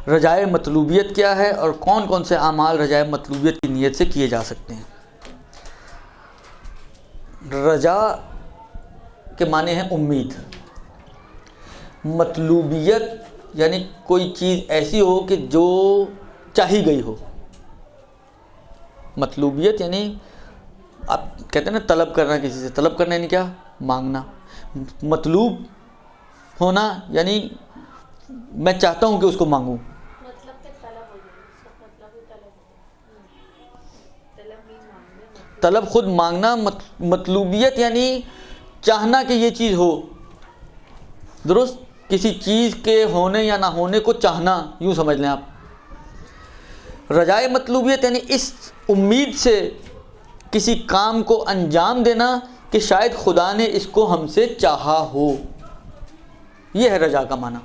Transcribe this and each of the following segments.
رجائے مطلوبیت کیا ہے اور کون کون سے اعمال رجائے مطلوبیت کی نیت سے کیے جا سکتے ہیں۔ رجا کے معنی ہیں امید، مطلوبیت یعنی کوئی چیز ایسی ہو کہ جو چاہی گئی ہو۔ مطلوبیت یعنی آپ کہتے ہیں نا طلب کرنا، کسی سے طلب کرنا یعنی کیا؟ مانگنا۔ مطلوب ہونا یعنی میں چاہتا ہوں کہ اس کو مانگوں۔ طلب خود مانگنا، مطلوبیت یعنی چاہنا کہ یہ چیز ہو، درست؟ کسی چیز کے ہونے یا نہ ہونے کو چاہنا، یوں سمجھ لیں آپ۔ رجائے مطلوبیت یعنی اس امید سے کسی کام کو انجام دینا کہ شاید خدا نے اس کو ہم سے چاہا ہو، یہ ہے رجا کا معنی۔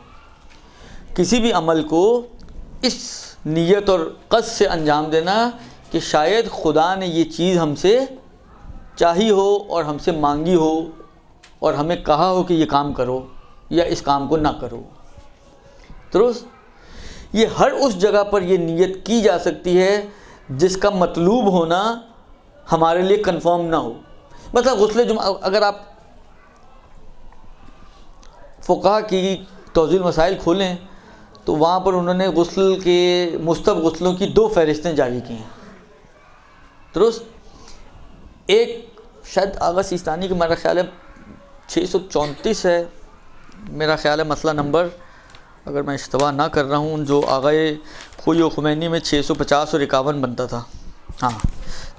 کسی بھی عمل کو اس نیت اور قصد سے انجام دینا کہ شاید خدا نے یہ چیز ہم سے چاہی ہو اور ہم سے مانگی ہو اور ہمیں کہا ہو کہ یہ کام کرو یا اس کام کو نہ کرو، درست؟ یہ ہر اس جگہ پر یہ نیت کی جا سکتی ہے جس کا مطلوب ہونا ہمارے لیے کنفرم نہ ہو۔ مثلا غسل جمعہ، اگر آپ فقہا کی توضیح المسائل کھولیں تو وہاں پر انہوں نے غسل کے مستحب غسلوں کی 2 فہرستیں جاری کی ہیں، درست؟ ایک شاید آغا سیستانی کا میرا خیال ہے 634 ہے، میرا خیال ہے مسئلہ نمبر، اگر میں اشتباہ نہ کر رہا ہوں، جو آغائے خوئی و خمینی میں 650 اور 51 بنتا تھا، ہاں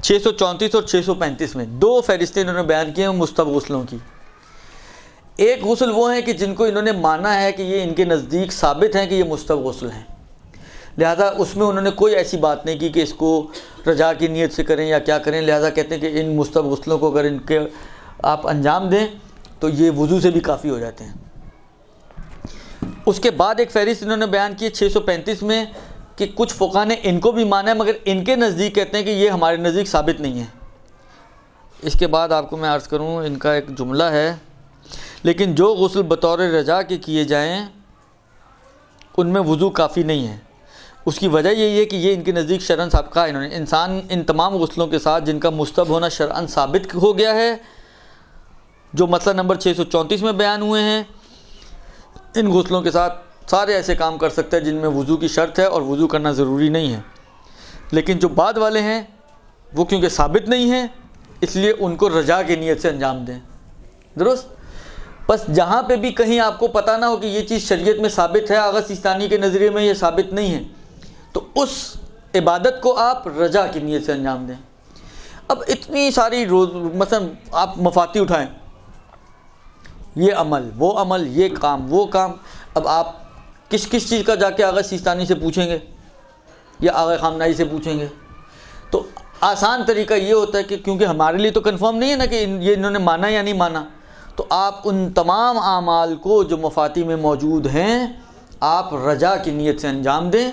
634 اور 635 میں 2 فہرستیں انہوں نے بیان کی ہیں مستحب غسلوں کی۔ ایک غسل وہ ہیں کہ جن کو انہوں نے مانا ہے کہ یہ ان کے نزدیک ثابت ہیں کہ یہ مستحب غسل ہیں، لہذا اس میں انہوں نے کوئی ایسی بات نہیں کی کہ اس کو رجا کی نیت سے کریں یا کیا کریں، لہذا کہتے ہیں کہ ان مستحب غسلوں کو اگر ان کے آپ انجام دیں تو یہ وضو سے بھی کافی ہو جاتے ہیں۔ اس کے بعد ایک فہرست انہوں نے بیان کی ہے 635 میں کہ کچھ فقہا نے ان کو بھی مانا ہے مگر ان کے نزدیک کہتے ہیں کہ یہ ہمارے نزدیک ثابت نہیں ہے۔ اس کے بعد آپ کو میں عرض کروں، ان کا ایک جملہ ہے، لیکن جو غسل بطور رجا کے کیے جائیں ان میں وضو کافی نہیں ہے۔ اس کی وجہ یہی ہے کہ یہ ان کے نزدیک شرعاً ثابت ہے، انہوں نے انسان ان تمام غسلوں کے ساتھ جن کا مستحب ہونا شرعاً ثابت ہو گیا ہے، جو مسئلہ نمبر 634 میں بیان ہوئے ہیں، ان غسلوں کے ساتھ سارے ایسے کام کر سکتے ہیں جن میں وضو کی شرط ہے اور وضو کرنا ضروری نہیں ہے، لیکن جو بعد والے ہیں وہ کیونکہ ثابت نہیں ہیں اس لیے ان کو رجا کی نیت سے انجام دیں، درست؟ بس جہاں پہ بھی کہیں آپ کو پتہ نہ ہو کہ یہ چیز شریعت میں ثابت ہے، آغا سیستانی کے نظریے میں یہ ثابت نہیں ہے، تو اس عبادت کو آپ رجا کی نیت سے انجام دیں۔ اب اتنی ساری مثلا آپ مفاتی اٹھائیں، یہ عمل وہ عمل، یہ کام وہ کام، اب آپ کس چیز کا جا کے آغا سیستانی سے پوچھیں گے یا آغا خامنائی سے پوچھیں گے؟ تو آسان طریقہ یہ ہوتا ہے کہ کیونکہ ہمارے لیے تو کنفرم نہیں ہے نا کہ یہ انہوں نے مانا یا نہیں مانا، تو آپ ان تمام اعمال کو جو مفاتی میں موجود ہیں آپ رجا کی نیت سے انجام دیں،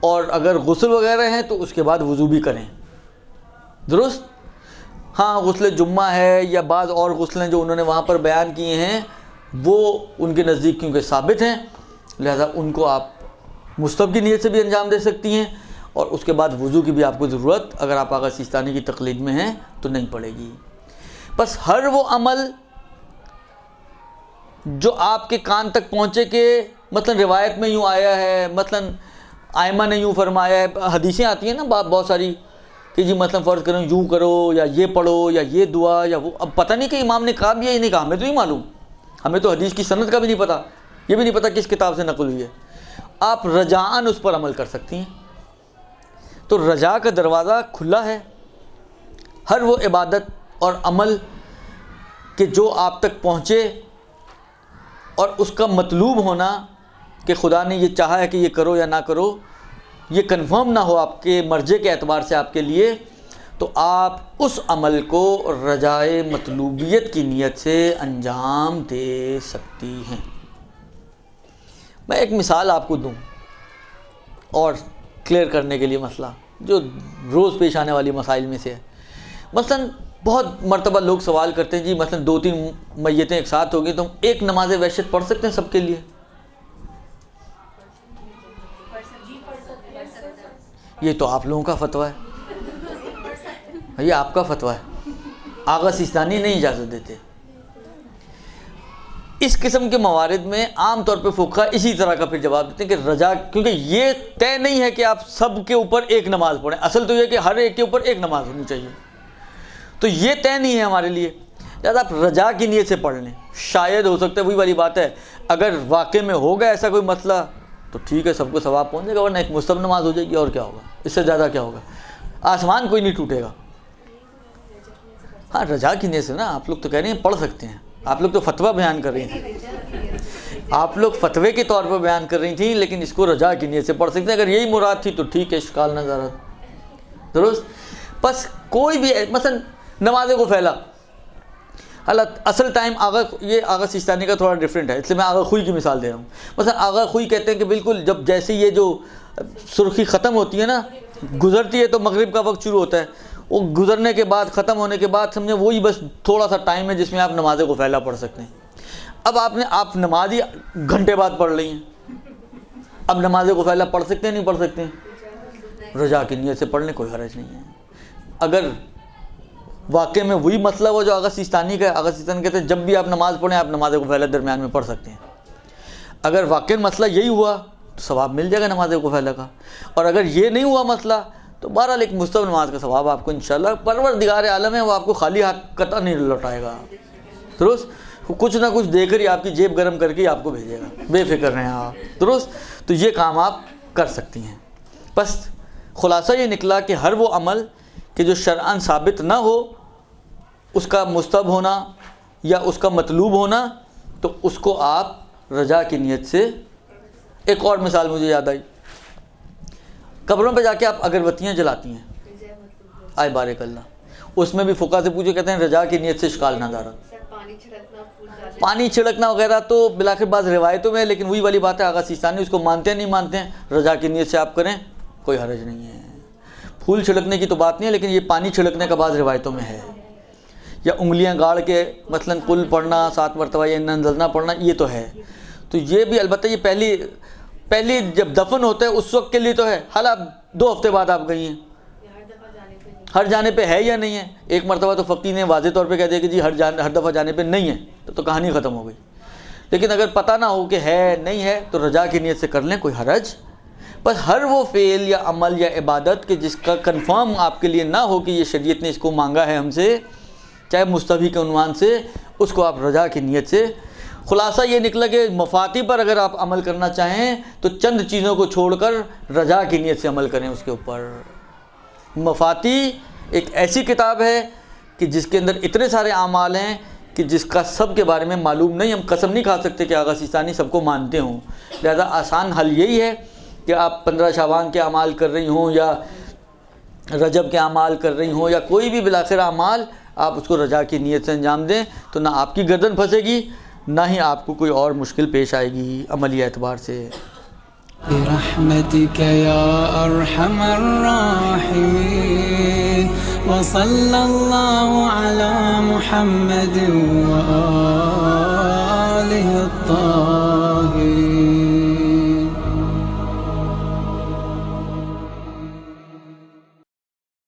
اور اگر غسل وغیرہ ہیں تو اس کے بعد وضو بھی کریں، درست؟ ہاں غسل جمعہ ہے یا بعض اور غسلیں جو انہوں نے وہاں پر بیان کیے ہیں وہ ان کے نزدیک کیونکہ ثابت ہیں، لہذا ان کو آپ مستحب کی نیت سے بھی انجام دے سکتی ہیں، اور اس کے بعد وضو کی بھی آپ کو ضرورت اگر آپ آغا سیستانی کی تقلید میں ہیں تو نہیں پڑے گی۔ بس ہر وہ عمل جو آپ کے کان تک پہنچے کہ مثلا روایت میں یوں آیا ہے، مثلا ائمہ نے یوں فرمایا ہے، حدیثیں آتی ہیں نا بہت ساری کہ جی مثلا فرض کریں یوں کرو یا یہ پڑھو یا یہ دعا یا وہ، اب پتہ نہیں کہ امام نے کہا بھی ہے یا نہیں کہا، ہمیں تو نہیں معلوم، ہمیں تو حدیث کی سند کا بھی نہیں پتہ، یہ بھی نہیں پتہ کس کتاب سے نقل ہوئی ہے، آپ رجاءً اس پر عمل کر سکتی ہیں۔ تو رجا کا دروازہ کھلا ہے، ہر وہ عبادت اور عمل کہ جو آپ تک پہنچے اور اس کا مطلوب ہونا کہ خدا نے یہ چاہا ہے کہ یہ کرو یا نہ کرو، یہ کنفرم نہ ہو آپ کے مرجع کے اعتبار سے آپ کے لیے، تو آپ اس عمل کو رجائے مطلوبیت کی نیت سے انجام دے سکتی ہیں۔ میں ایک مثال آپ کو دوں اور کلیئر کرنے کے لیے مسئلہ جو روز پیش آنے والی مسائل میں سے ہے۔ مثلا بہت مرتبہ لوگ سوال کرتے ہیں جی مثلا 2-3 میتیں ایک ساتھ ہو گئی تو ہم ایک نماز وحشت پڑھ سکتے ہیں سب کے لیے؟ یہ تو آپ لوگوں کا فتویٰ ہے، یہ آپ کا فتویٰ ہے، آغا سیستانی نہیں اجازت دیتے۔ اس قسم کے موارد میں عام طور پہ فقہا اسی طرح کا پھر جواب دیتے ہیں کہ رجا، کیونکہ یہ طے نہیں ہے کہ آپ سب کے اوپر ایک نماز پڑھیں، اصل تو یہ کہ ہر ایک کے اوپر ایک نماز ہونی چاہیے، تو یہ طے نہیں ہے ہمارے لیے، لہٰذا آپ رجا کی نیت سے پڑھ لیں۔ شاید ہو سکتا ہے وہی والی بات ہے، اگر واقع میں ہوگا ایسا کوئی مسئلہ تو ٹھیک ہے، سب کو ثواب پہنچ جائے گا، ورنہ ایک مستحب نماز ہو جائے گی، اور کیا ہوگا، اس سے زیادہ کیا ہوگا، آسمان کوئی نہیں ٹوٹے گا۔ ہاں رجا کی نیت سے نا، آپ لوگ تو کہہ رہے ہیں پڑھ سکتے ہیں، آپ لوگ تو فتویٰ بیان کر رہی تھیں، آپ لوگ فتوے کے طور پر بیان کر رہی تھیں، لیکن اس کو رجا کی نیت سے پڑھ سکتے ہیں، اگر یہی مراد تھی تو ٹھیک ہے، اشکال نظر درست۔ بس کوئی بھی مثلا نماز کو پھیلا، اصل ٹائم یہ آغا سیستانی کا تھوڑا ڈفرینٹ ہے، اس لیے میں آغا خوئی کی مثال دے رہا ہوں۔ مثلا آغا خوئی کہتے ہیں کہ بالکل جب جیسے یہ جو سرخی ختم ہوتی ہے نا، گزرتی ہے تو مغرب کا وقت شروع ہوتا ہے، وہ گزرنے کے بعد ختم ہونے کے بعد سمجھیں وہی بس تھوڑا سا ٹائم ہے جس میں آپ نماز کو پھیلا پڑھ سکتے ہیں۔ اب آپ نماز ہی گھنٹے بعد پڑھ رہی ہیں، اب نماز کو پھیلا پڑھ سکتے ہیں نہیں پڑھ سکتے ہیں؟ رجا کی نیت سے پڑھ لیں، کوئی حرج نہیں ہے۔ اگر واقع میں وہی مسئلہ ہو جو آغا سیستانی کا ہے، آغا سیستانی کہتے ہیں جب بھی آپ نماز پڑھیں آپ نماز کو پھیلا درمیان میں پڑھ سکتے ہیں، اگر واقع مسئلہ یہی ہوا تو ثواب مل جائے گا نماز کو پھیلا کا، اور اگر یہ نہیں ہوا مسئلہ تو بہرحال ایک مستحب نماز کا ثواب آپ کو انشاءاللہ پروردگار عالم ہے وہ آپ کو خالی ہاتھ قطع نہیں لوٹائے گا، درست، کچھ نہ کچھ دے کر ہی آپ کی جیب گرم کر کے ہی آپ کو بھیجے گا، بے فکر رہیں آپ، درست۔ تو یہ کام آپ کر سکتی ہیں۔ بس خلاصہ یہ نکلا کہ ہر وہ عمل کہ جو شرعاً ثابت نہ ہو، اس کا مستحب ہونا یا اس کا مطلوب ہونا، تو اس کو آپ رجا کی نیت سے۔ ایک اور مثال مجھے یاد آئی، قبروں پہ جا کے آپ اگربتیاں جلاتی ہیں، آئے بارک اللہ، اس میں بھی فقہا سے پوچھو، کہتے ہیں رجا کی نیت سے اشکال نہ دارا، پانی چھڑکنا وغیرہ تو بلاخر بعض روایتوں میں، لیکن وہی والی بات ہے آغا سیستانی اس کو مانتے ہیں نہیں مانتے ہیں، رجا کی نیت سے آپ کریں کوئی حرج نہیں ہے۔ پھول چھڑکنے کی تو بات نہیں ہے، لیکن یہ پانی چھڑکنے کا بعض روایتوں میں ہے، یا انگلیاں گاڑ کے مثلا قل پڑھنا 7 مرتبہ یا انا انزلنا پڑھنا، یہ تو ہے۔ تو یہ بھی البتہ یہ پہلی جب دفن ہوتا ہے اس وقت کے لیے تو ہے، حال آپ 2 ہفتے بعد آپ گئی ہیں، ہر جانے پہ ہے یا نہیں ہے، ایک مرتبہ تو فقی نے واضح طور پہ کہہ دیا کہ جی ہر دفعہ جانے پہ نہیں ہے، تو کہانی ختم ہو گئی۔ لیکن اگر پتہ نہ ہو کہ ہے نہیں ہے تو رجا کی نیت سے کر لیں، کوئی حرج۔ بس ہر وہ فعل یا عمل یا عبادت کہ جس کا کنفرم آپ کے لیے نہ ہو کہ یہ شریعت نے اس کو مانگا ہے ہم سے، چاہے مستحبی کے عنوان سے، اس کو آپ رجا کی نیت سے۔ خلاصہ یہ نکلا کہ مفاتی پر اگر آپ عمل کرنا چاہیں تو چند چیزوں کو چھوڑ کر رجا کی نیت سے عمل کریں اس کے اوپر۔ مفاتی ایک ایسی کتاب ہے کہ جس کے اندر اتنے سارے اعمال ہیں کہ جس کا سب کے بارے میں معلوم نہیں، ہم قسم نہیں کھا سکتے کہ آغا سیستانی سب کو مانتے ہوں، لہذا آسان حل یہی ہے کہ آپ 15 شعبان کے اعمال کر رہی ہوں یا رجب کے اعمال کر رہی ہوں یا کوئی بھی بالآخر اعمال، آپ اس کو رجا کی نیت سے انجام دیں، تو نہ آپ کی گردن پھنسے گی نہ ہی آپ کو کوئی اور مشکل پیش آئے گی عملی اعتبار سے۔ برحمتك يا أرحم الراحمين وصلى الله على محمد وآله